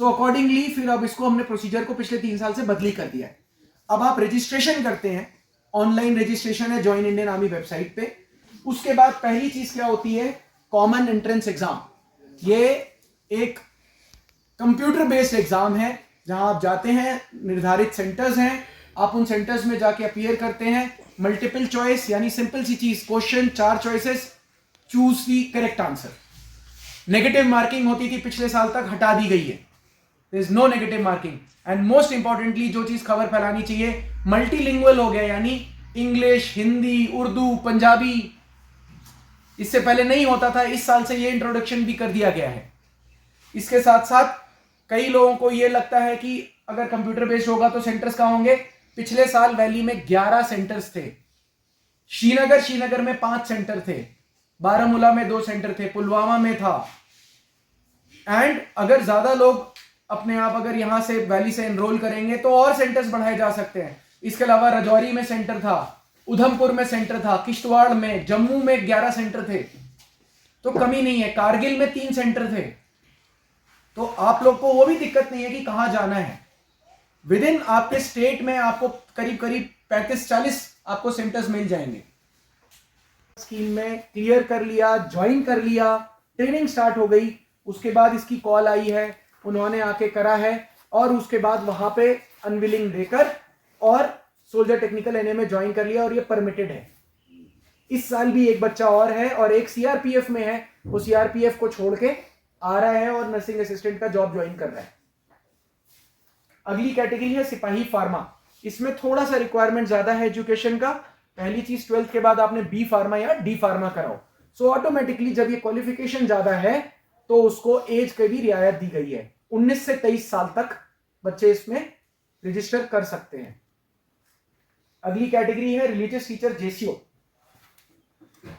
So accordingly फिर अब इसको हमने प्रोसीजर को पिछले 3 साल से बदली कर दिया है। अब आप रजिस्ट्रेशन करते हैं, ऑनलाइन रजिस्ट्रेशन है ज्वाइन इंडियन आर्मी वेबसाइट पे। उसके बाद पहली चीज क्या होती है, कॉमन एंट्रेंस एग्जाम। ये एक कंप्यूटर बेस्ड एग्जाम है जहां आप जाते हैं, निर्धारित सेंटर्स हैं, आप उन सेंटर्स में जाके अपीयर करते हैं। मल्टीपल चॉइस यानी सिंपल सी चीज, question 4 choices, choose the correct answer. Negative marking होती थी पिछले साल तक, हटा दी गई है, there is no negative marking. And most importantly जो चीज खबर फैलानी चाहिए, मल्टीलिंगुअल हो गया, यानी इंग्लिश, हिंदी, उर्दू, पंजाबी। इससे पहले नहीं होता था, इस साल से ये इंट्रोडक्शन भी कर दिया गया है। इसके साथ साथ कई लोगों को ये लगता है कि अगर कंप्यूटर बेस्ड होगा तो सेंटर्स कहां होंगे। पिछले साल वैली में 11 सेंटर्स थे। श्रीनगर में 5 सेंटर थे, बारामूला में 2 सेंटर थे, पुलवामा में था। एंड अगर ज्यादा लोग अपने आप अगर यहां से वैली से एनरोल करेंगे तो और सेंटर्स बढ़ाए जा सकते हैं। इसके अलावा राजौरी में सेंटर था, उधमपुर में सेंटर था, किश्तवाड़ में, जम्मू में 11 सेंटर थे, तो कमी नहीं है। कारगिल में 3 सेंटर थे। तो आप लोग को वो भी दिक्कत नहीं है कि कहां जाना है। विद इन आपके स्टेट में आपको करीब 35-40 आपको सेंटर्स मिल जाएंगे। स्कीम में क्लियर कर लिया, ज्वाइन कर लिया, ट्रेनिंग स्टार्ट हो गई। उसके बाद इसकी कॉल आई है, उन्होंने आके करा है, और उसके बाद वहां पे अनविलिंग देकर और सोल्जर टेक्निकल एनए में ज्वाइन कर लिया, और ये परमिटेड है। इस साल भी एक बच्चा और है, और एक सीआरपीएफ में है, वो सीआरपीएफ को छोड़ के आ रहा है और नर्सिंग असिस्टेंट का जॉब ज्वाइन कर रहा है। अगली कैटेगरी है सिपाही फार्मा। इसमें थोड़ा सा रिक्वायरमेंट ज्यादा है एजुकेशन का। पहली चीज 12th के बाद आपने बी फार्मा या डी फार्मा कराओ। सो ऑटोमेटिकली जब ये क्वालिफिकेशन ज्यादा है तो उसको एज की भी रियायत दी गई है। 19 से 23 साल तक बच्चे इसमें रजिस्टर कर सकते हैं। अगली कैटेगरी है रिलीजियस टीचर जेसीओ।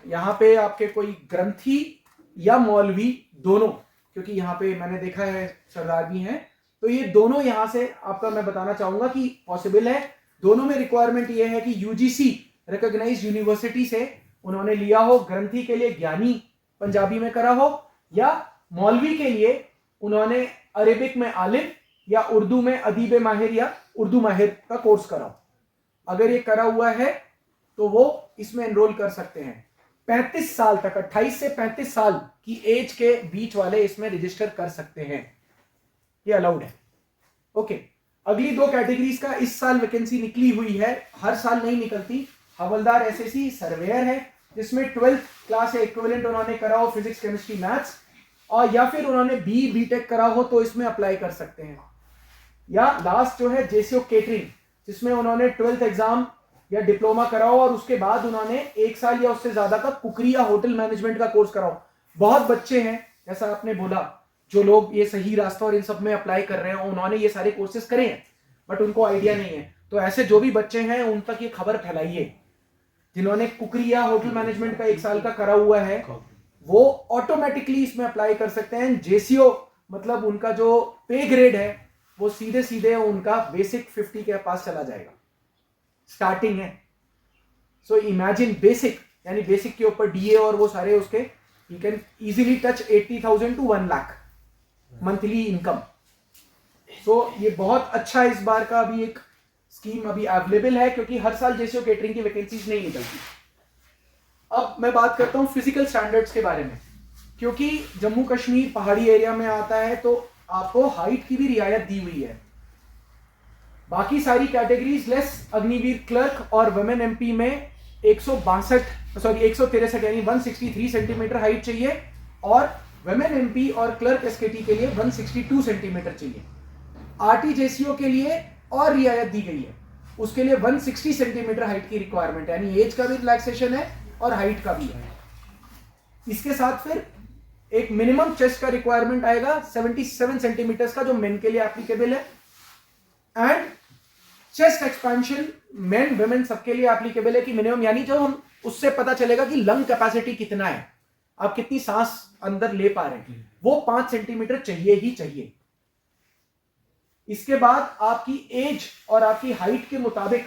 यहां पे आपके कोई ग्रंथी या मौलवी दोनों, क्योंकि यहां पे मैंने देखा है सरदार भी हैं, तो ये दोनों यहां से आपका मैं बताना चाहूंगा कि पॉसिबल है। दोनों में रिक्वायरमेंट ये है कि यूजीसी रिकॉग्नाइज्ड यूनिवर्सिटी से उन्होंने लिया हो, ग्रंथी के लिए ज्ञानी पंजाबी में करा हो, या मौलवी के लिए उन्होंने अरेबिक में आलिम या उर्दू में अदीब माहिर या उर्दू माहिर का कोर्स करा हो। अगर ये करा हुआ है तो वो इसमें एनरोल कर सकते हैं। 35 साल तक, 28 से 35 साल की एज के बीच वाले इसमें रजिस्टर कर सकते हैं, ये अलाउड है। ओके, अगली 2 कैटेगरीज का इस साल वैकेंसी निकली हुई है, हर साल नहीं निकलती। हवलदार एसएससी सर्वेयर है, जिसमें 12th क्लास इक्विवेलेंट उन्होंने करा हो फिजिक्स, केमिस्ट्री, मैथ्स, और या फिर उन्होंने बीटेक करा हो तो इसमें अप्लाई कर सकते हैं। या लास्ट जो है जेसीओ केटरिंग, जिसमें उन्होंने 12th एग्जाम या डिप्लोमा कराओ और उसके बाद उन्होंने 1 साल या उससे ज्यादा का कुकरी या होटल मैनेजमेंट का कोर्स कराओ। बहुत बच्चे हैं, जैसा आपने बोला, जो लोग ये सही रास्ता और इन सब में अप्लाई कर रहे हैं, उन्होंने ये सारे कोर्सेज करे हैं बट उनको आइडिया नहीं है। तो ऐसे जो भी बच्चे हैं उन तक ये खबर फैलाइए, जिन्होंने कुकरी या होटल मैनेजमेंट का 1 साल का करा हुआ है, वो ऑटोमेटिकली इसमें अप्लाई कर सकते हैं। जेसीओ मतलब उनका जो पे ग्रेड है वो सीधे सीधे उनका बेसिक 50 के पास चला जाएगा, स्टार्टिंग है। सो इमेजिन बेसिक, यानी बेसिक के ऊपर डीए और वो सारे उसके, you can easily touch 80,000 to 1 lakh monthly income. So ये बहुत अच्छा इस बार का अभी एक स्कीम अभी अवेलेबल है, क्योंकि हर साल जेसीओ केटरिंग की वैकेंसीज नहीं निकलती। अब मैं बात करता हूं फिजिकल स्टैंडर्ड्स के बारे में, क्योंकि जम्मू कश्मीर पहाड़ी एरिया में आता है तो आपको हाइट की भी रियायत दी हुई है। बाकी सारी कैटेगरीज लेस अग्निवीर क्लर्क और वुमेन एमपी में 163 यानी 163 सेंटीमीटर हाइट चाहिए, और वुमेन एमपी और क्लर्क एसकेटी के लिए 162 सेंटीमीटर चाहिए। आरटी जेसीओ के लिए और रियायत दी गई है, उसके लिए 160 सेंटीमीटर हाइट की रिक्वायरमेंट है, यानी एज का भी रिलैक्सेशन है और हाइट का भी है। इसके साथ फिर एक मिनिमम चेस्ट का रिक्वायरमेंट आएगा 77 सेंटीमीटर का, जो मेन के लिए एप्लीकेबल है, and chest expansion main women सबके लिए एप्लीकेबल है कि मिनिमम, यानी जो हम उससे पता चलेगा कि लंग कैपेसिटी कितना है, आप कितनी सांस अंदर ले पा रहे हैं, वो 5 सेंटीमीटर चाहिए ही चाहिए। इसके बाद आपकी एज और आपकी हाइट के मुताबिक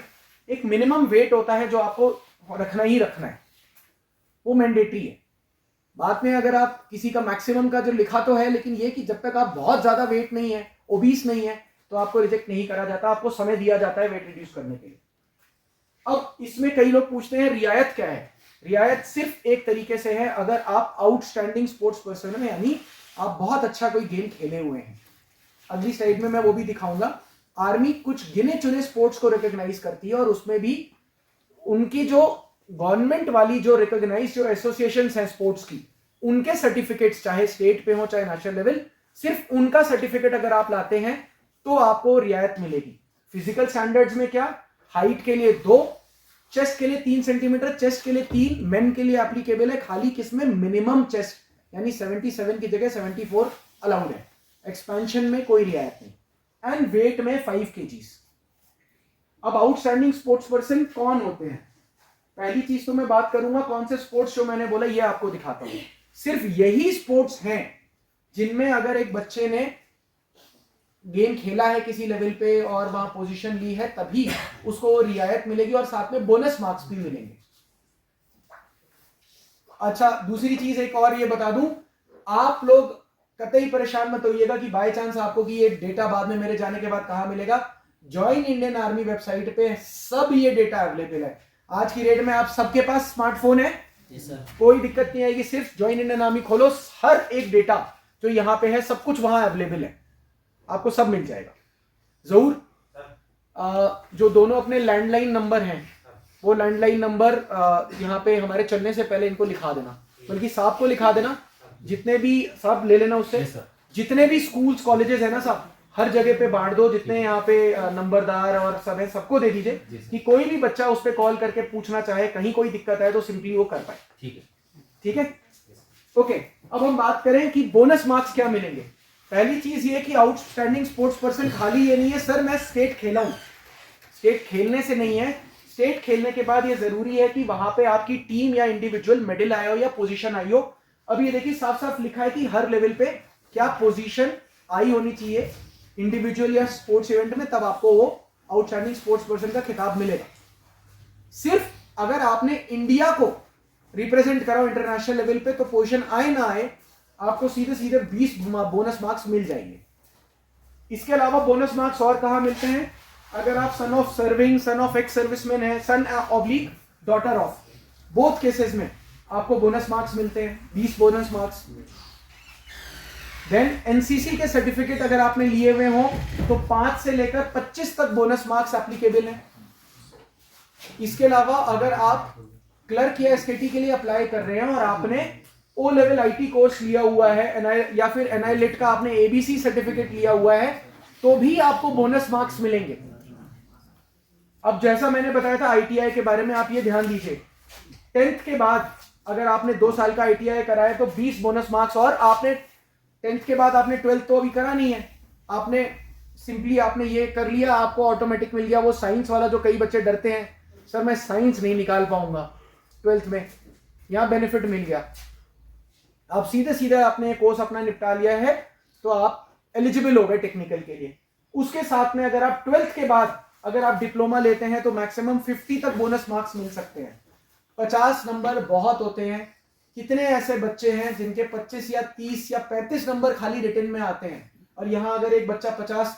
एक मिनिमम वेट होता है जो आपको रखना ही रखना है, वो मैंडेटरी है। बाद में अगर आप किसी का मैक्सिमम का जो लिखा तो है, लेकिन ये कि जब तक आप बहुत ज्यादा वेट नहीं है, ओबीस नहीं है, तो आपको रिजेक्ट नहीं करा जाता, आपको समय दिया जाता है वेट रिड्यूस करने के लिए। अब इसमें कई लोग पूछते हैं रियायत क्या है। रियायत सिर्फ एक तरीके से है, अगर आप आउटस्टैंडिंग स्पोर्ट्स पर्सन है, यानी आप बहुत अच्छा कोई गेम खेले हुए हैं। अगली स्लाइड में मैं वो भी दिखाऊंगा। आर्मी कुछ गिने चुने स्पोर्ट्स को रिकॉग्नाइज करती है और उसमें भी उनकी जो गवर्नमेंट वाली जो रिकॉग्नाइज जो एसोसिएशन है स्पोर्ट्स की, उनके सर्टिफिकेट्स चाहे स्टेट पे हो चाहे नेशनल लेवल, सिर्फ उनका सर्टिफिकेट अगर आप लाते हैं तो आपको रियायत मिलेगी। फिजिकल स्टैंडर्ड्स में क्या, हाइट के लिए 2, चेस्ट के लिए 3 सेंटीमीटर, चेस्ट के लिए 3, मेन के लिए एप्लीकेबल है, खाली किसमें मिनिमम चेस्ट यानी 77 की जगह 74 अलाउड है, एक्सपेंशन में कोई रियायत नहीं, एंड वेट में 5 kgs। अब आउटस्टैंडिंग स्पोर्ट्स पर्सन कौन होते हैं? पहली चीज तो मैं बात करूंगा कौन से स्पोर्ट्स जो मैंने बोला ये आपको दिखाता हूं। सिर्फ यही स्पोर्ट्स हैं जिनमें अगर एक बच्चे ने गेम खेला है किसी लेवल पे और वहां पोजीशन ली है तभी उसको रियायत मिलेगी और साथ में बोनस मार्क्स भी मिलेंगे। अच्छा, दूसरी चीज एक और ये बता दूं, आप लोग कतई परेशान मत होइएगा कि बाय चांस आपको कि ये डेटा बाद में मेरे जाने के बाद कहां मिलेगा। ज्वाइन इंडियन आर्मी वेबसाइट पे सब ये डेटा अवेलेबल है। आज की डेट में आप सबके पास स्मार्टफोन है, कोई दिक्कत नहीं आएगी, सिर्फ ज्वाइन इंडियन आर्मी खोलो, हर एक डेटा जो यहां पे है सब कुछ वहां अवेलेबल है, आपको सब मिल जाएगा। जरूर जो दोनों अपने लैंडलाइन नंबर हैं वो लैंडलाइन नंबर यहाँ पे हमारे चलने से पहले इनको लिखा देना, बल्कि साहब को लिखा देना, जितने भी साहब ले लेना उससे, जितने भी स्कूल्स कॉलेजेस है ना साहब, हर जगह पे बांट दो, जितने यहाँ पे नंबरदार और सब है सबको दे दीजिए कि कोई भी बच्चा उस पर कॉल करके पूछना चाहे, कहीं कोई दिक्कत है तो सिंपली वो कर पाए। ठीक है ओके। अब हम बात करें कि बोनस मार्क्स क्या मिलेंगे। पहली चीज ये कि आउटस्टैंडिंग स्पोर्ट्स पर्सन खाली ये नहीं है सर मैं स्टेट खेला हूं, स्टेट खेलने से नहीं है, स्टेट खेलने के बाद ये जरूरी है कि वहां पे आपकी टीम या इंडिविजुअल मेडल आया हो या पोजीशन आई हो। अब ये देखिए साफ साफ लिखा है कि हर लेवल पे क्या पोजीशन आई होनी चाहिए इंडिविजुअल या स्पोर्ट्स इवेंट में, तब आपको वो आउटस्टैंडिंग स्पोर्ट्स पर्सन का खिताब मिलेगा। सिर्फ अगर आपने इंडिया को रिप्रेजेंट करा इंटरनेशनल लेवल पे तो पोजीशन आए ना आए आपको सीधे सीधे 20 बोनस मार्क्स मिल जाएंगे। इसके अलावा बोनस मार्क्स और कहां मिलते हैं, अगर आप son of serving, son of ex serviceman है, son oblique daughter of, both cases में आपको बोनस मार्क्स मिलते हैं, 20 बोनस मार्क्स। देन एनसीसी के सर्टिफिकेट अगर आपने लिए हुए हो तो 5 से लेकर 25 तक बोनस मार्क्स एप्लीकेबल हैं। इसके अलावा अगर आप क्लर्क या एसकेटी के लिए अप्लाई कर रहे हैं और आपने ओ लेवल आईटी कोर्स लिया हुआ है या फिर एनआई लिट का आपने एबीसी सर्टिफिकेट लिया हुआ है तो भी आपको बोनस मार्क्स मिलेंगे। अब जैसा मैंने बताया था आईटीआई के बारे में, आप ये ध्यान दीजिए 10th के बाद अगर आपने 2 साल का आईटीआई कराया तो 20 बोनस मार्क्स, और आपने 10th के बाद आपने 12th तो अभी करा नहीं है, आपने सिंपली आपने ये कर लिया, आपको ऑटोमेटिक मिल गया वो साइंस वाला जो कई बच्चे डरते हैं सर मैं साइंस नहीं निकाल पाऊंगा 12th में, यहां बेनिफिट मिल गया। आप सीधे सीधे आपने कोर्स अपना निपटा लिया है तो आप एलिजिबल हो गए टेक्निकल के लिए। उसके साथ में अगर आप 12th के बाद अगर आप डिप्लोमा लेते हैं तो मैक्सिमम 50 तक बोनस मार्क्स मिल सकते हैं। 50 नंबर बहुत होते हैं, कितने ऐसे बच्चे हैं जिनके 25 या 30 या 35 नंबर खाली रिटन में आते हैं, और यहां अगर एक बच्चा 50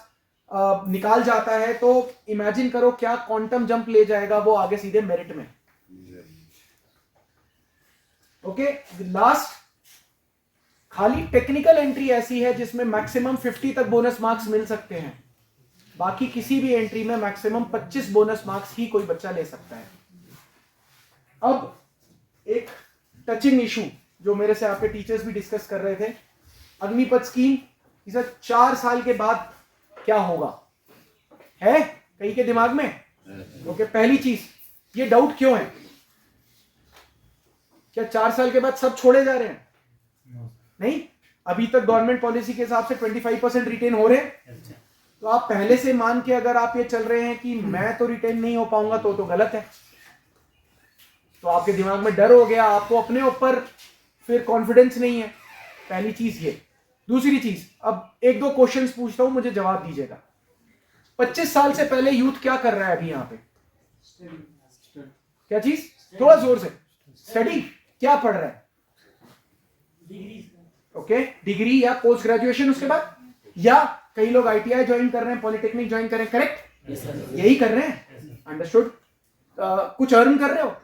निकाल जाता है तो इमेजिन करो क्या क्वांटम जंप ले जाएगा वो आगे सीधे मेरिट में। ओके, लास्ट खाली टेक्निकल एंट्री ऐसी है जिसमें मैक्सिमम 50 तक बोनस मार्क्स मिल सकते हैं, बाकी किसी भी एंट्री में मैक्सिमम 25 बोनस मार्क्स ही कोई बच्चा ले सकता है। अब एक टचिंग इशू जो मेरे से आपके टीचर्स भी डिस्कस कर रहे थे, अग्निपथ स्कीम, इसे 4 साल के बाद क्या होगा है कई के दिमाग में। ओके, पहली चीज ये डाउट क्यों है, क्या 4 साल के बाद सब छोड़े जा रहे हैं? नहीं, अभी तक गवर्नमेंट पॉलिसी के हिसाब से 25% रिटेन हो रहे हैं, तो आप पहले से मान के अगर आप ये चल रहे हैं कि मैं तो रिटेन नहीं हो पाऊंगा तो गलत है, तो आपके दिमाग में डर हो गया, आपको अपने ऊपर फिर कॉन्फिडेंस नहीं है, पहली चीज ये। दूसरी चीज, अब 1-2 क्वेश्चंस पूछता हूं, मुझे जवाब दीजिएगा। 25 साल से पहले यूथ क्या कर रहा है अभी यहां पे? क्या चीज? थोड़ा जोर से। स्टडी क्या पढ़ रहा है? ओके, डिग्री या पोस्ट ग्रेजुएशन उसके बाद, या कई लोग आईटीआई ज्वाइन कर रहे हैं, पॉलिटेक्निक ज्वाइन कर रहे हैं, करेक्ट? यही कर रहे हैं, अंडरस्टूड? कुछ अर्न कर रहे हो?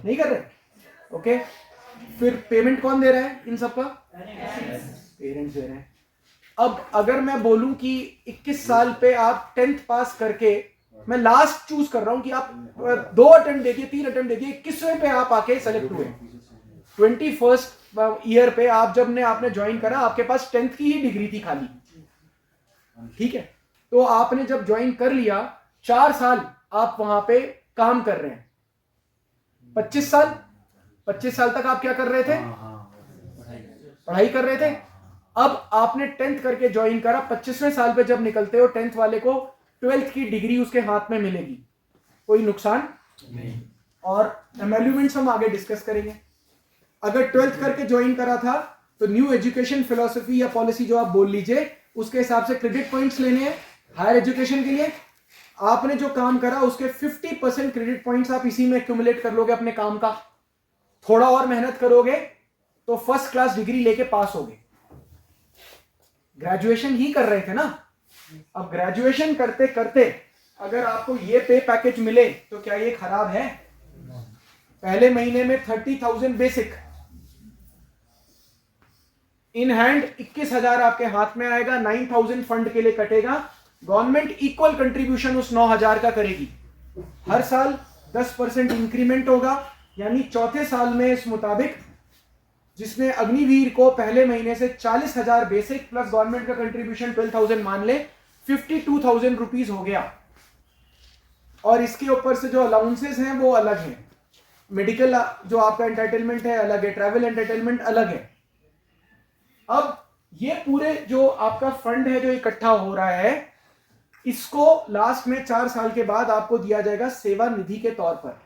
नहीं कर रहे? ओके, फिर पेमेंट कौन दे रहा है इन सबका? पेरेंट्स दे रहे हैं। अब अगर मैं बोलूं कि 21 साल पे आप 10th पास करके, मैं लास्ट चूज कर रहा हूं कि आप 2 अटेम्प्ट दे दिए, 3 अटेम्प्ट दे दिए, 21वें पे आप आके सेलेक्ट हुए, 21st ईयर पे आप जब ने आपने ज्वाइन करा, आपके पास 10th की ही डिग्री थी खाली, ठीक है? तो आपने जब ज्वाइन कर लिया, 4 साल आप वहां पे काम कर रहे हैं, 25 साल तक आप क्या कर रहे थे? पढ़ाई कर रहे थे। अब आपने 10th करके ज्वाइन करा, 25वें साल पे जब निकलते हो, 10th वाले को 12th की डिग्री उसके हाथ में मिलेगी, कोई नुकसान नहीं। और एमेल्यूमेंट्स हम आगे डिस्कस करेंगे। अगर 12th करके ज्वाइन करा था तो न्यू एजुकेशन फिलॉसफी या पॉलिसी जो आप बोल लीजिए, उसके हिसाब से क्रेडिट पॉइंट्स लेने हैं हायर एजुकेशन के लिए। आपने जो काम करा उसके 50% क्रेडिट पॉइंट्स आप इसी में एक्यूमुलेट कर लोगे अपने काम का। थोड़ा और मेहनत करोगे तो फर्स्ट क्लास डिग्री लेके पास होगे। ग्रेजुएशन ही कर रहे थे ना, अब ग्रेजुएशन करते करते अगर आपको ये पे पैकेज मिले तो क्या ये खराब है? पहले महीने में 30,000 बेसिक, इन हैंड 21,000 आपके हाथ में आएगा, 9,000 फंड के लिए कटेगा। गवर्नमेंट इक्वल कंट्रीब्यूशन उस 9,000 का करेगी। हर साल 10% इंक्रीमेंट होगा, यानी चौथे साल में इस मुताबिक जिसने अग्निवीर को पहले महीने से 40,000 बेसिक प्लस गवर्नमेंट का कंट्रीब्यूशन 12,000 मान ले, 52,000 रुपीज हो गया। और इसके ऊपर से जो अलाउंसेस हैं वो अलग हैं, मेडिकल जो आपका एंटरटेनमेंट है अलग है, ट्रैवल एंटरटेनमेंट अलग है। अब ये पूरे जो आपका फंड है जो इकट्ठा हो रहा है, इसको लास्ट में 4 साल के बाद आपको दिया जाएगा सेवा निधि के तौर पर।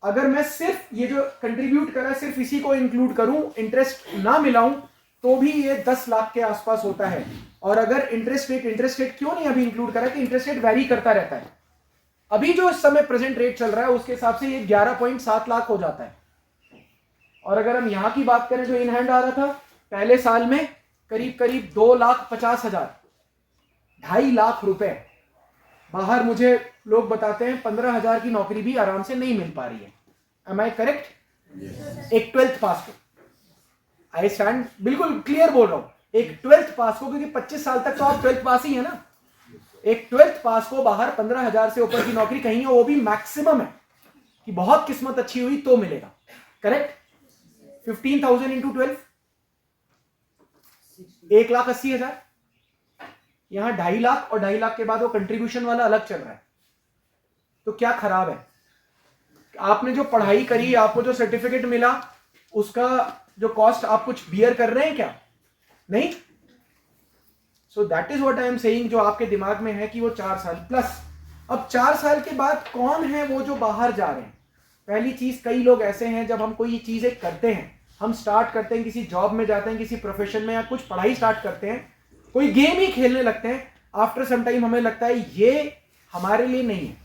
अगर मैं सिर्फ ये जो कंट्रीब्यूट करा सिर्फ इसी को इंक्लूड करूं, इंटरेस्ट ना मिलाऊं, तो भी ये 10 लाख के आसपास होता है। और अगर इंटरेस्ट रेट क्यों नहीं अभी इंक्लूड करा कि इंटरेस्ट रेट वेरी करता रहता है। अभी जो इस समय प्रेजेंट रेट चल रहा है उसके हिसाब से ये 11.7 लाख हो जाता है। और अगर हम यहां की बात करें जो इन हैंड आ रहा था पहले साल में करीब करीब 2,50,000, 2.5 लाख रुपए। बाहर मुझे लोग बताते हैं 15,000 की नौकरी भी आराम से नहीं मिल पा रही है। Am I correct? एक 12th पास को, आई स्टैंड बिल्कुल क्लियर बोल रहा हूं, एक 12th पास को, क्योंकि 25 साल तक तो आप 12th पास ही है ना। एक 12th पास को बाहर 15,000 से ऊपर की नौकरी कहीं है, वो भी मैक्सिमम है कि बहुत किस्मत अच्छी हुई तो मिलेगा। करेक्ट? 15,000 इंटू 12, 1,80,000। यहां 2.5 लाख और 2.5 लाख के बाद वो कंट्रीब्यूशन वाला अलग चल रहा है। तो क्या खराब है? आपने जो पढ़ाई करी, आपको जो सर्टिफिकेट मिला, उसका जो कॉस्ट आप कुछ बियर कर रहे हैं क्या? नहीं। So that is what I am saying, जो आपके दिमाग में है कि वो 4 साल प्लस। अब 4 साल के बाद कौन है वो जो बाहर जा रहे हैं? पहली चीज, कई लोग ऐसे हैं जब हम कोई चीजें करते हैं, हम स्टार्ट करते हैं, किसी जॉब में जाते हैं, किसी प्रोफेशन में, या कुछ पढ़ाई स्टार्ट करते हैं, कोई गेम ही खेलने लगते हैं, आफ्टर सम टाइम हमें लगता है ये हमारे लिए नहीं है।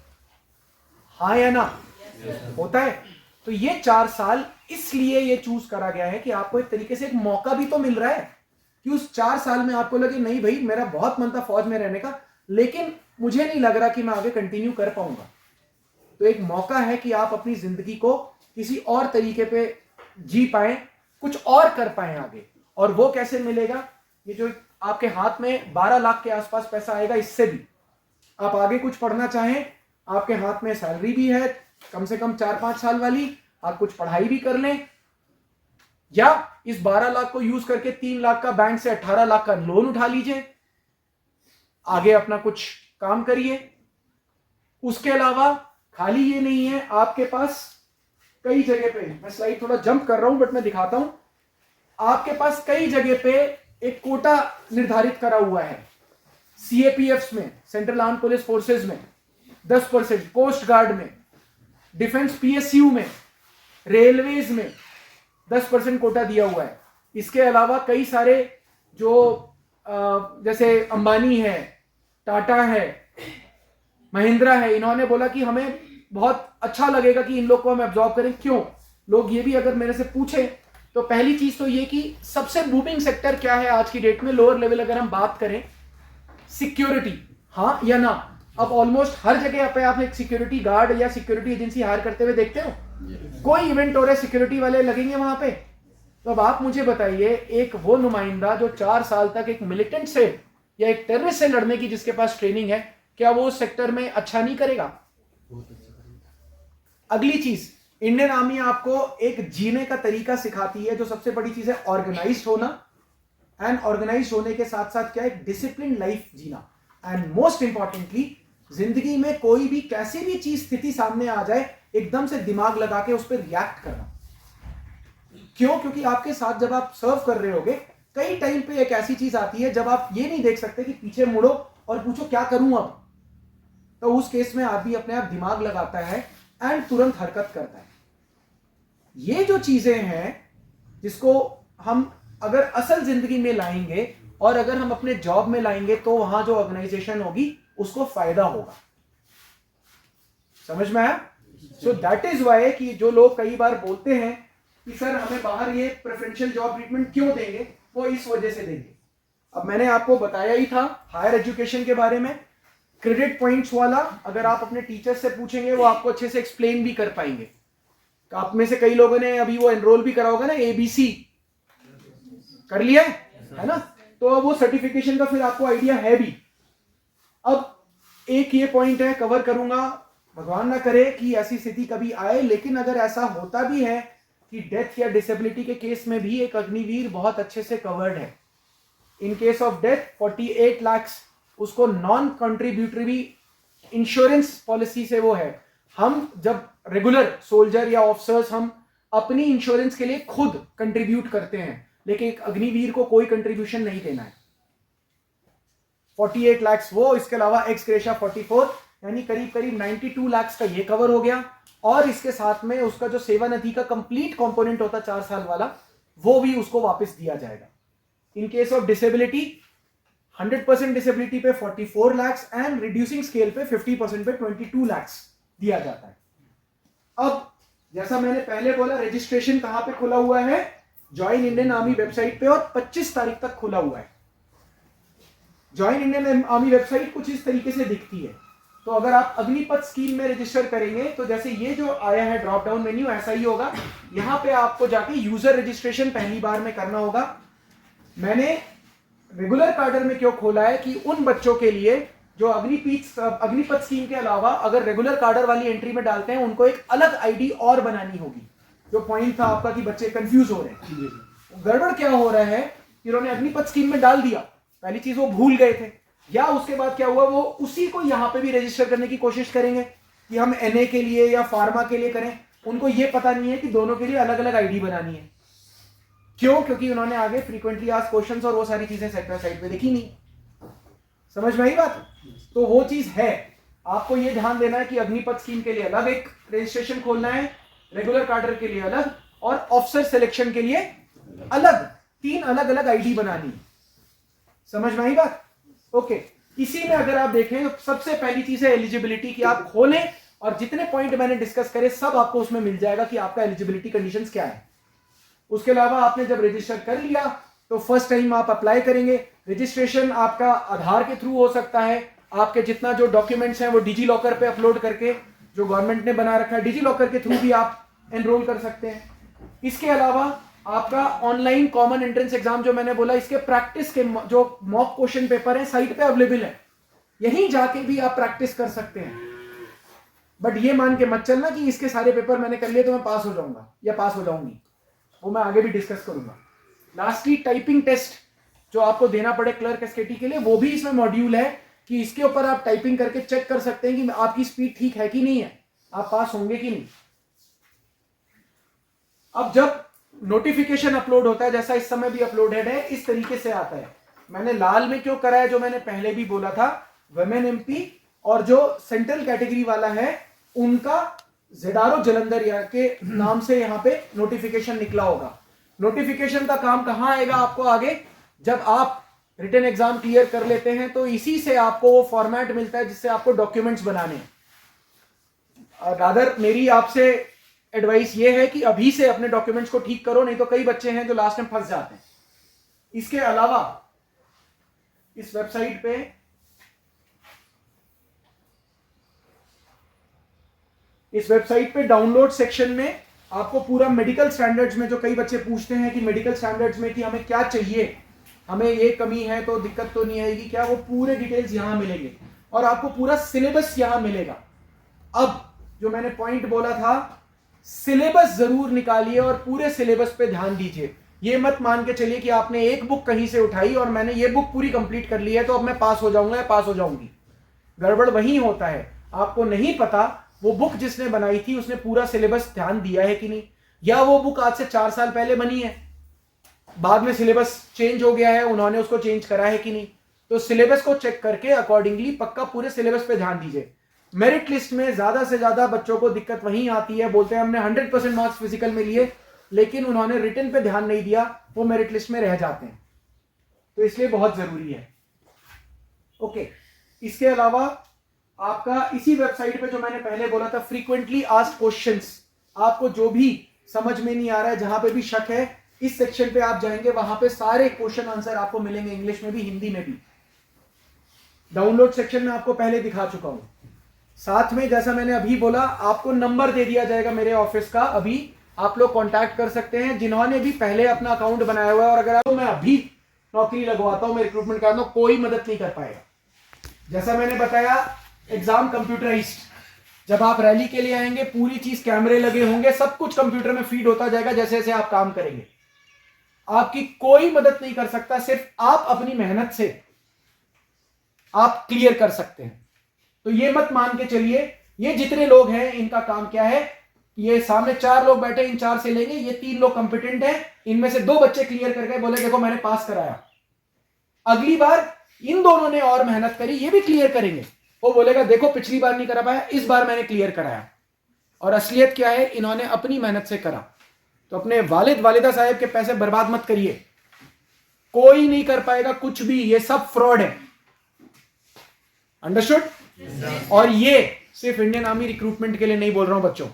हाँ या ना? होता है। तो ये 4 साल इसलिए ये चूज करा गया है कि आपको एक तरीके से एक मौका भी तो मिल रहा है कि उस 4 साल में आपको लगे नहीं भाई मेरा बहुत मन था फौज में रहने का, लेकिन मुझे नहीं लग रहा कि मैं आगे कंटिन्यू कर पाऊंगा। तो एक मौका है कि आप अपनी जिंदगी को किसी और तरीके पे जी पाए, कुछ और कर पाए आगे। और वो कैसे मिलेगा? ये जो आपके हाथ में 12 लाख के आसपास पैसा आएगा, इससे भी आप आगे कुछ पढ़ना चाहें, आपके हाथ में सैलरी भी है कम से कम 4-5 साल वाली, आप कुछ पढ़ाई भी कर लें, या इस 12 लाख को यूज करके 3 लाख का बैंक से 18 लाख का लोन उठा लीजिए, आगे अपना कुछ काम करिए। उसके अलावा खाली ये नहीं है, आपके पास कई जगह पे, मैं स्लाइड थोड़ा जंप कर रहा हूं बट मैं दिखाता हूं, आपके पास कई जगह पे एक कोटा निर्धारित करा हुआ है। सीएपीएफ में, सेंट्रल आर्म पुलिस फोर्सेस में 10%, कोस्ट गार्ड में, डिफेंस पीएसयू में, रेलवेज में 10% कोटा दिया हुआ है। इसके अलावा कई सारे जो जैसे अंबानी है, टाटा है, महिंद्रा है, इन्होंने बोला कि हमें बहुत अच्छा लगेगा कि इन लोग को हम एब्जॉर्ब करें। क्यों? लोग ये भी अगर मेरे से पूछे तो पहली चीज तो ये कि सबसे बूमिंग सेक्टर क्या है आज की डेट में, लोअर लेवल अगर हम बात करें, सिक्योरिटी, हाँ या ना? अब ऑलमोस्ट हर जगह पे आप एक सिक्योरिटी गार्ड या सिक्योरिटी एजेंसी हायर करते हुए देखते हो। कोई इवेंट हो रहा है, सिक्योरिटी वाले लगेंगे वहां पे। तो अब आप मुझे बताइए, एक वो नुमाइंदा जो 4 साल तक एक मिलिटेंट से या एक टेररिस्ट से लड़ने की जिसके पास ट्रेनिंग है, क्या वो उस सेक्टर में अच्छा नहीं करेगा? अगली चीज, इंडियन आर्मी आपको एक जीने का तरीका सिखाती है। जो सबसे बड़ी चीज है ऑर्गेनाइज्ड होना, एंड ऑर्गेनाइज्ड होने के साथ साथ क्या, एक डिसिप्लिन लाइफ जीना। एंड मोस्ट इंपॉर्टेंटली, जिंदगी में कोई भी कैसी भी चीज स्थिति सामने आ जाए, एकदम से दिमाग लगा के उस पर रिएक्ट करना। क्यों? क्योंकि आपके साथ जब आप सर्व कर रहे होगे, कई टाइम पे एक ऐसी चीज आती है जब आप ये नहीं देख सकते कि पीछे मुड़ो और पूछो क्या करूं अब। तो उस केस में आदमी अपने आप दिमाग लगाता है एंड तुरंत हरकत करता है। ये जो चीजें हैं जिसको हम अगर असल जिंदगी में लाएंगे और अगर हम अपने जॉब में लाएंगे, तो वहां जो ऑर्गेनाइजेशन होगी उसको फायदा होगा। समझ में आया? सो दैट इज वाई कि जो लोग कई बार बोलते हैं कि सर हमें बाहर ये प्रेफरेंशियल जॉब ट्रीटमेंट क्यों देंगे, वो इस वजह से देंगे। अब मैंने आपको बताया ही था हायर एजुकेशन के बारे में, क्रेडिट पॉइंट्स वाला, अगर आप अपने टीचर से पूछेंगे वो आपको अच्छे से एक्सप्लेन भी कर पाएंगे। आप में से कई लोगों ने अभी वो एनरोल भी करा होगा ना, ABC कर लिया है ना? तो वो सर्टिफिकेशन का फिर आपको आइडिया है भी। अब एक ये पॉइंट है, कवर करूंगा, भगवान ना करे कि ऐसी स्थिति कभी आए, लेकिन अगर ऐसा होता भी है कि डेथ या डिसेबिलिटी के केस में भी एक अग्निवीर बहुत अच्छे से कवर्ड है। In case of death 48 lakh उसको नॉन कंट्रीब्यूटरी इंश्योरेंस पॉलिसी से वो है। हम जब रेगुलर सोल्जर या ऑफिसर्स हम अपनी इंश्योरेंस के लिए खुद कंट्रीब्यूट करते हैं, लेकिन एक अग्निवीर को कोई कंट्रीब्यूशन नहीं देना है। 48 लाख वो, इसके अलावा एक्स ग्रेशिया 44, यानी करीब करीब 92 लाख का ये कवर हो गया। और इसके साथ में उसका जो सेवानिधि का कंप्लीट कंपोनेंट होता 4 साल वाला, वो भी उसको वापस दिया जाएगा। In case of disability 100% disability पे 44 लाख एंड रिड्यूसिंग स्केल पे 50% पे 22 लाख दिया जाता है। अब जैसा मैंने पहले बोला, रजिस्ट्रेशन कहां पे खुला हुआ है? ज्वाइन इंडियन आर्मी वेबसाइट पे, और 25 तारीख तक खुला हुआ है। ज्वाइन इंडियन आर्मी वेबसाइट कुछ इस तरीके से दिखती है। तो अगर आप अग्निपथ स्कीम में रजिस्टर करेंगे, तो जैसे ये जो आया है ड्रॉप डाउन मेन्यू, ऐसा ही होगा। यहां पे आपको जाके यूजर रजिस्ट्रेशन पहली बार में करना होगा। मैंने रेगुलर कार्डर में क्यों खोला है कि उन बच्चों के लिए जो अग्निपथ स्कीम के अलावा अगर रेगुलर कार्डर वाली एंट्री में डालते हैं, उनको एक अलग आईडी और बनानी होगी। जो पॉइंट था आपका कि बच्चे कंफ्यूज हो रहे हैं, गड़बड़ क्या हो रहा है, इन्होंने अग्निपथ स्कीम में डाल दिया, पहली चीज वो भूल गए थे, या उसके बाद क्या हुआ, वो उसी को यहां पे भी रजिस्टर करने की कोशिश करेंगे कि हम NA के लिए या फार्मा के लिए करें। उनको ये पता नहीं है कि दोनों के लिए अलग अलग आईडी बनानी है। क्यों? क्योंकि उन्होंने आगे फ्रीक्वेंटली आस्क्ड क्वेश्चंस और वो सारी चीजें सेक्टर साइड पे देखी नहीं। समझ में आई बात? तो वो चीज है, आपको ये ध्यान देना है कि अग्निपथ स्कीम के लिए अलग एक रजिस्ट्रेशन खोलना है, रेगुलर कार्डर के लिए अलग, और ऑफिसर सिलेक्शन के लिए अलग, 3 अलग अलग आईडी बनानी। समझ में आई बात? ओके। इसी में अगर आप देखें तो सबसे पहली चीज है एलिजिबिलिटी की। आप खोलें और जितने पॉइंट मैंने डिस्कस करे सब आपको उसमें मिल जाएगा कि आपका एलिजिबिलिटी कंडीशंस क्या है। उसके अलावा आपने जब रजिस्टर कर लिया तो फर्स्ट टाइम आप अप्लाई करेंगे। रजिस्ट्रेशन आपका आधार के थ्रू हो सकता है, आपके जितना जो डॉक्यूमेंट्स हैं वो डिजी लॉकर पे अपलोड करके, जो गवर्नमेंट ने बना रखा है, डिजी लॉकर के थ्रू भी आप एनरोल कर सकते हैं। इसके अलावा आपका ऑनलाइन कॉमन एंट्रेंस एग्जाम जो मैंने बोला, इसके प्रैक्टिस के जो मॉक क्वेश्चन पेपर है साइट पे अवेलेबल है, यहीं जाके भी आप प्रैक्टिस कर सकते हैं। बट ये मान के मत चलना कि इसके सारे पेपर मैंने कर लिए तो मैं पास हो जाऊंगा या पास हो जाऊंगी, वो मैं आगे भी डिस्कस करूंगा। लास्टली टाइपिंग टेस्ट जो आपको देना पड़े क्लर्क एसकेटी के लिए, वो भी इसमें मॉड्यूल है कि इसके ऊपर आप टाइपिंग करके चेक कर सकते हैं कि आपकी स्पीड ठीक है कि नहीं है, आप पास होंगे कि नहीं। अब जब नोटिफिकेशन अपलोड होता है, जैसा इस समय भी अपलोडेड है, इस तरीके से आता है। मैंने लाल में क्यों करा है, जो मैंने पहले भी बोला था, वुमेन MP और जो सेंट्रल कैटेगरी वाला है उनका ZRO जलंधर के नाम से यहां पे नोटिफिकेशन निकला होगा। नोटिफिकेशन का काम कहां आएगा आपको आगे, जब आप रिटन एग्जाम क्लियर कर लेते हैं तो इसी से आपको वो फॉर्मेट मिलता है जिससे आपको डॉक्यूमेंट्स बनाने हैं। रादर मेरी आपसे एडवाइस ये है कि अभी से अपने डॉक्यूमेंट्स को ठीक करो, नहीं तो कई बच्चे हैं जो लास्ट में फंस जाते हैं। इसके अलावा इस वेबसाइट पे डाउनलोड सेक्शन में आपको पूरा मेडिकल स्टैंडर्ड्स में, जो कई बच्चे पूछते हैं कि मेडिकल स्टैंडर्ड्स में कि हमें क्या चाहिए, हमें ये कमी है तो दिक्कत तो नहीं आएगी क्या, वो पूरे डिटेल्स यहां मिलेंगे और आपको पूरा सिलेबस यहां मिलेगा। अब जो मैंने पॉइंट बोला था, सिलेबस जरूर निकालिए और पूरे सिलेबस पे ध्यान दीजिए। ये मत मान के चलिए कि आपने एक बुक कहीं से उठाई और मैंने ये बुक पूरी कंप्लीट कर ली है तो अब मैं पास हो जाऊंगा या पास हो जाऊंगी। गड़बड़ वही होता है, आपको नहीं पता वो बुक जिसने बनाई थी उसने पूरा सिलेबस ध्यान दिया है कि नहीं, या वो बुक आज से 4 साल पहले बनी है, बाद में सिलेबस चेंज हो गया है, उन्होंने उसको चेंज करा है कि नहीं। तो सिलेबस को चेक करके अकॉर्डिंगली पक्का पूरे सिलेबस पे ध्यान दीजिए। मेरिट लिस्ट में ज्यादा से ज्यादा बच्चों को दिक्कत वहीं आती है, बोलते हैं हमने 100% मार्क्स फिजिकल में लिए लेकिन उन्होंने रिटन पे ध्यान नहीं दिया, वो मेरिट लिस्ट में रह जाते हैं। तो इसलिए बहुत जरूरी है। ओके, इसके अलावा आपका इसी वेबसाइट पे जो मैंने पहले बोला था, फ्रीक्वेंटली आस्क्ड क्वेश्चंस, आपको जो भी समझ में नहीं आ रहा है, जहां पे भी शक है, इस सेक्शन पे आप जाएंगे, वहां पे सारे क्वेश्चन आंसर आपको मिलेंगे, इंग्लिश में भी हिंदी में भी। डाउनलोड सेक्शन में आपको पहले दिखा चुका हूं। साथ में जैसा मैंने अभी बोला, आपको नंबर दे दिया जाएगा मेरे ऑफिस का, अभी आप लोग कांटेक्ट कर सकते हैं जिन्होंने भी पहले अपना अकाउंट बनाया हुआ है। और अगर आपको मैं अभी नौकरी लगवाता हूं, मैं रिक्रूटमेंट करता हूं, कोई मदद नहीं कर पाएगा। जैसा मैंने बताया, एग्जाम कंप्यूटराइज्ड, जब आप रैली के लिए आएंगे पूरी चीज कैमरे लगे होंगे, सब कुछ कंप्यूटर में फीड होता जाएगा जैसे जैसे आप काम करेंगे। आपकी कोई मदद नहीं कर सकता, सिर्फ आप अपनी मेहनत से आप क्लियर कर सकते हैं। तो ये मत मान के चलिए ये जितने लोग हैं इनका काम क्या है, ये सामने 4 लोग बैठे, इन 4 से लेंगे, ये 3 लोग कंपिटेंट हैं, इनमें से 2 बच्चे क्लियर कर गए, बोले देखो मैंने पास कराया। अगली बार इन दोनों ने और मेहनत करी, ये भी क्लियर करेंगे, वो बोलेगा देखो पिछली बार नहीं करा पाया, इस बार मैंने क्लियर कराया। और असलियत क्या है, इन्होंने अपनी मेहनत से करा। तो अपने वालिदा साहब के पैसे बर्बाद मत करिए, कोई नहीं कर पाएगा कुछ भी, ये सब फ्रॉड है। अंडरस्टूड? और ये सिर्फ इंडियन आर्मी रिक्रूटमेंट के लिए नहीं बोल रहा हूं बच्चों,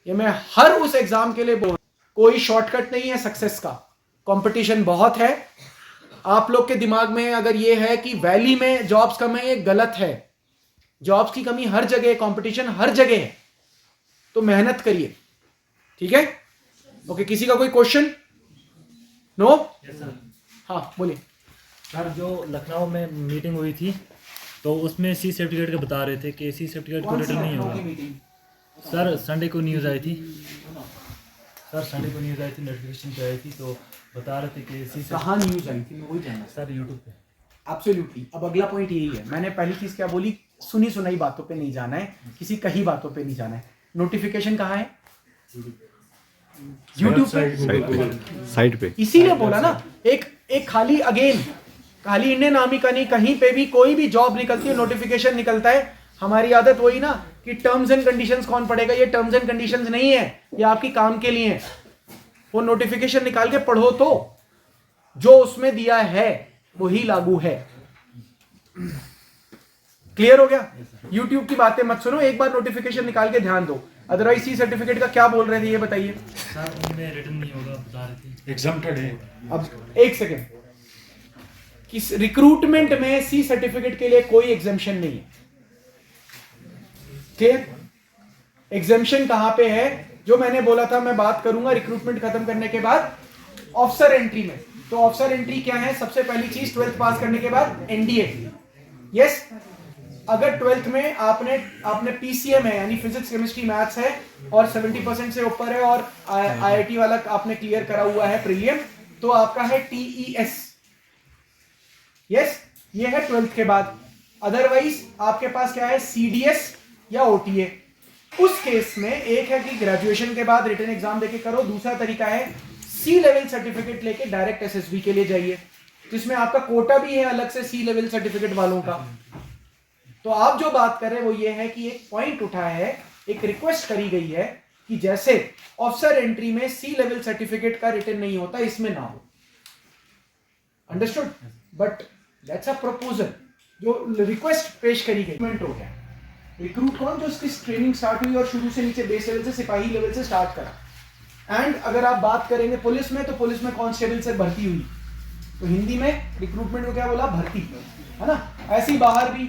ये मैं हर उस एग्जाम के लिए बोल रहा हूं। कोई शॉर्टकट नहीं है सक्सेस का, कंपटीशन बहुत है। आप लोग के दिमाग में अगर ये है कि वैली में जॉब्स कम है, ये गलत है। जॉब्स की कमी हर जगह है, कंपटीशन हर जगह है, तो मेहनत करिए, ठीक है? ओके, किसी का कोई क्वेश्चन? नो? हाँ बोलिए सर। जो लखनऊ में मीटिंग हुई थी तो उसमें सी सर्टिफिकेट का बता रहे थे कि सी सर्टिफिकेट को रिटर्न नहीं होगा। सर संडे को न्यूज़ आई थी, नोटिफिकेशन पे आई थी, तो बता रहे थे कि सी कहाँ न्यूज आई थी, मैं वही जानना। सर यूट्यूब पे। एब्सोल्युटली। अब अगला पॉइंट यही है, मैंने पहली चीज क्या बोली, सुनी सुनाई बातों पे नहीं जाना है, किसी कही बातों पे नहीं जाना है। नोटिफिकेशन कहाँ है? यूट्यूब पे, साइट पे। इसीलिए बोला ना, एक खाली खाली इंडियन आर्मी का नहीं, कहीं पे भी कोई भी जॉब निकलती है नोटिफिकेशन निकलता है। हमारी आदत वही ना कि टर्म्स एंड कंडीशंस कौन पढ़ेगा, ये टर्म्स एंड कंडीशंस नहीं है, ये आपकी काम के लिए है। वो नोटिफिकेशन निकाल के पढ़ो, तो जो उसमें दिया है वही लागू है। क्लियर हो गया? YouTube की बातें मत सुनो, एक बार नोटिफिकेशन निकाल के ध्यान दो। अदरवाइज सी सर्टिफिकेट का क्या बोल रहे थे ये बताइए सर? उनमें रिटर्न नहीं होगा बता रहे थे, एग्जाम्प्टेड है। अब एक सेकेंड, किस रिक्रूटमेंट में सी सर्टिफिकेट के लिए कोई एग्जाम्शन नहीं है। क्लियर? एग्जाम्शन कहां पे है, जो मैंने बोला था मैं बात करूंगा रिक्रूटमेंट खत्म करने के बाद ऑफिसर एंट्री में। तो ऑफिसर एंट्री क्या है? सबसे पहली चीज 12th पास करने के बाद एनडीए। यस, अगर 12th में आपने पीसीएम है यानी फिजिक्स केमिस्ट्री मैथ्स है और 70% से ऊपर है और आईआईटी वाला आपने क्लियर करा हुआ है प्रीलिम, तो आपका है टीईएस। यस, ये है 12th के बाद। अदरवाइज आपके पास क्या है? सीडीएस या ओटीए। उस केस में एक है कि ग्रेजुएशन के बाद रिटन एग्जाम देके करो, दूसरा तरीका है सी लेवल सर्टिफिकेट लेके डायरेक्ट एसएसबी के लिए जाइए, जिसमें आपका कोटा भी है अलग से सी लेवल सर्टिफिकेट वालों का। तो आप जो बात कर रहे हैं वो ये है कि एक पॉइंट उठा है, एक रिक्वेस्ट करी गई है कि जैसे ऑफिसर एंट्री में सी लेवल सर्टिफिकेट का रिटन नहीं होता, इसमें ना हो। Understood? But that's a proposal, जो रिक्वेस्ट पेश करी गई हो गया। रिक्रूट कौन? जो उसकी ट्रेनिंग स्टार्ट हुई और शुरू से नीचे बेस लेवल से सिपाही लेवल से स्टार्ट करा। एंड अगर आप बात करेंगे पुलिस में, तो पुलिस में कांस्टेबल से भर्ती हुई, तो हिंदी में रिक्रूटमेंट को क्या बोला? भर्ती, है ना। ऐसी बाहर भी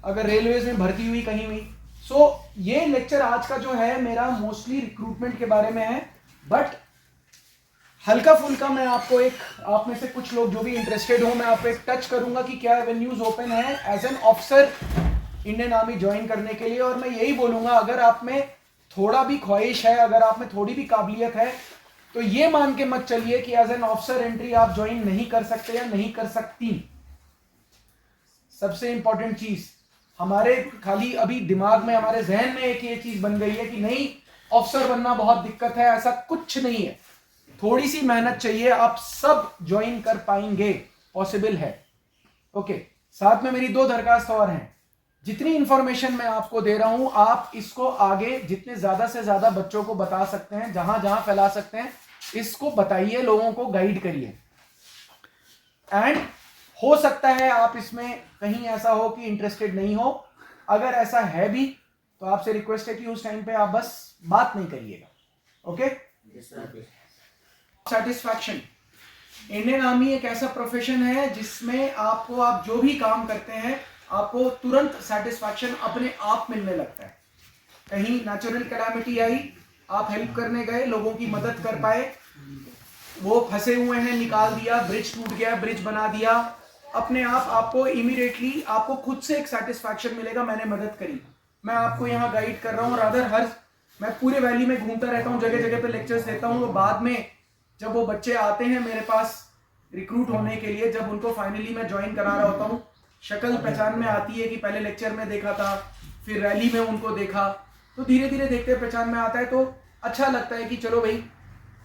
अगर रेलवेज में भर्ती हुई कहीं हुई। सो ये लेक्चर आज का जो है मेरा मोस्टली रिक्रूटमेंट के बारे में है, बट हल्का फुल्का मैं आपको एक, आप में से कुछ लोग जो भी इंटरेस्टेड हो, मैं आपको एक टच करूंगा कि क्या एवेन्यूज ओपन है as an officer Indian army join करने के लिए। और मैं यही बोलूंगा, अगर आप में थोड़ा भी ख्वाहिश है, अगर आप में थोड़ी भी काबिलियत है, तो ये मान के मत चलिए कि एज एन ऑफिसर एंट्री आप ज्वाइन नहीं कर सकते या नहीं कर सकती। सबसे इंपॉर्टेंट चीज हमारे खाली अभी दिमाग में, हमारे जहन में एक ये चीज बन गई है कि नहीं ऑफिसर बनना बहुत दिक्कत है। ऐसा कुछ नहीं है, थोड़ी सी मेहनत चाहिए, आप सब ज्वाइन कर पाएंगे, पॉसिबल है। ओके, साथ में मेरी 2 दरखास्त और हैं। जितनी इंफॉर्मेशन मैं आपको दे रहा हूं, आप इसको आगे जितने ज्यादा से ज्यादा बच्चों को बता सकते हैं, जहां जहां फैला सकते हैं, इसको बताइए, लोगों को गाइड करिए। एंड हो सकता है आप इसमें कहीं ऐसा हो कि इंटरेस्टेड नहीं हो, अगर ऐसा है भी तो आपसे रिक्वेस्ट है कि उस टाइम पे आप बस बात नहीं करिएगा। Okay, satisfaction. इंडियन आर्मी एक ऐसा प्रोफेशन है जिसमें आपको, आप जो भी काम करते हैं, आपको तुरंत सेटिस्फैक्शन अपने आप मिलने लगता है। कहीं नेचुरल कैलामिटी आई, आप हेल्प करने गए, लोगों की मदद कर पाए, वो फंसे हुए हैं, निकाल दिया, ब्रिज टूट गया, ब्रिज बना दिया, अपने आप आपको इमीडिएटली आपको खुद से एक सेटिस्फैक्शन मिलेगा, मैंने मदद करी। मैं आपको यहाँ गाइड कर रहा हूँ, रादर मैं पूरे वैली में घूमता रहता हूँ, जगह जगह पे लेक्चर्स देता हूँ। तो बाद में जब वो बच्चे आते हैं मेरे पास रिक्रूट होने के लिए, जब उनको फाइनली मैं ज्वाइन करा रहा होता हूँ, शक्ल पहचान में आती है कि पहले लेक्चर में देखा था, फिर रैली में उनको देखा, तो धीरे धीरे देखते पहचान में आता है। तो अच्छा लगता है कि चलो भाई,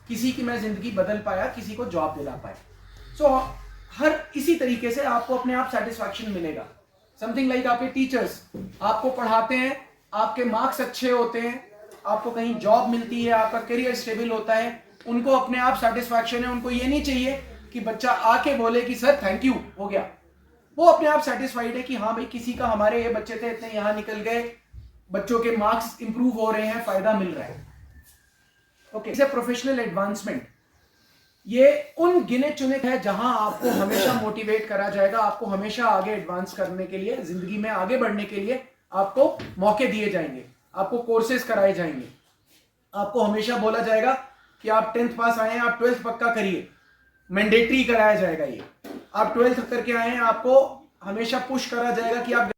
किसी की मैं जिंदगी बदल पाया, किसी को जॉब दिला पाया। सो हर इसी तरीके से आपको अपने आप सेटिस्फैक्शन मिलेगा। समथिंग लाइक आपके टीचर्स आपको पढ़ाते हैं, आपके मार्क्स अच्छे होते हैं, आपको कहीं जॉब मिलती है, आपका करियर स्टेबल होता है, उनको अपने आप सेटिस्फैक्शन है। उनको ये नहीं चाहिए कि बच्चा आके बोले कि सर थैंक यू, हो गया। वो अपने आप सेटिस्फाइड है कि हाँ भाई, किसी का, हमारे ये बच्चे थे इतने यहाँ निकल गए, बच्चों के मार्क्स इंप्रूव हो रहे हैं, फायदा मिल रहा है। ओके, इसे प्रोफेशनल एडवांसमेंट, ये उन गिने चुने है जहां आपको हमेशा मोटिवेट करा जाएगा, आपको हमेशा आगे एडवांस करने के लिए, जिंदगी में आगे बढ़ने के लिए आपको मौके दिए जाएंगे, आपको कोर्सेज कराए जाएंगे, आपको हमेशा बोला जाएगा कि आप 10th पास आए हैं, आप 12th पक्का करिए, मैंडेटरी कराया जाएगा। ये आप 12th करके आए हैं, आपको हमेशा पुश करा जाएगा कि आप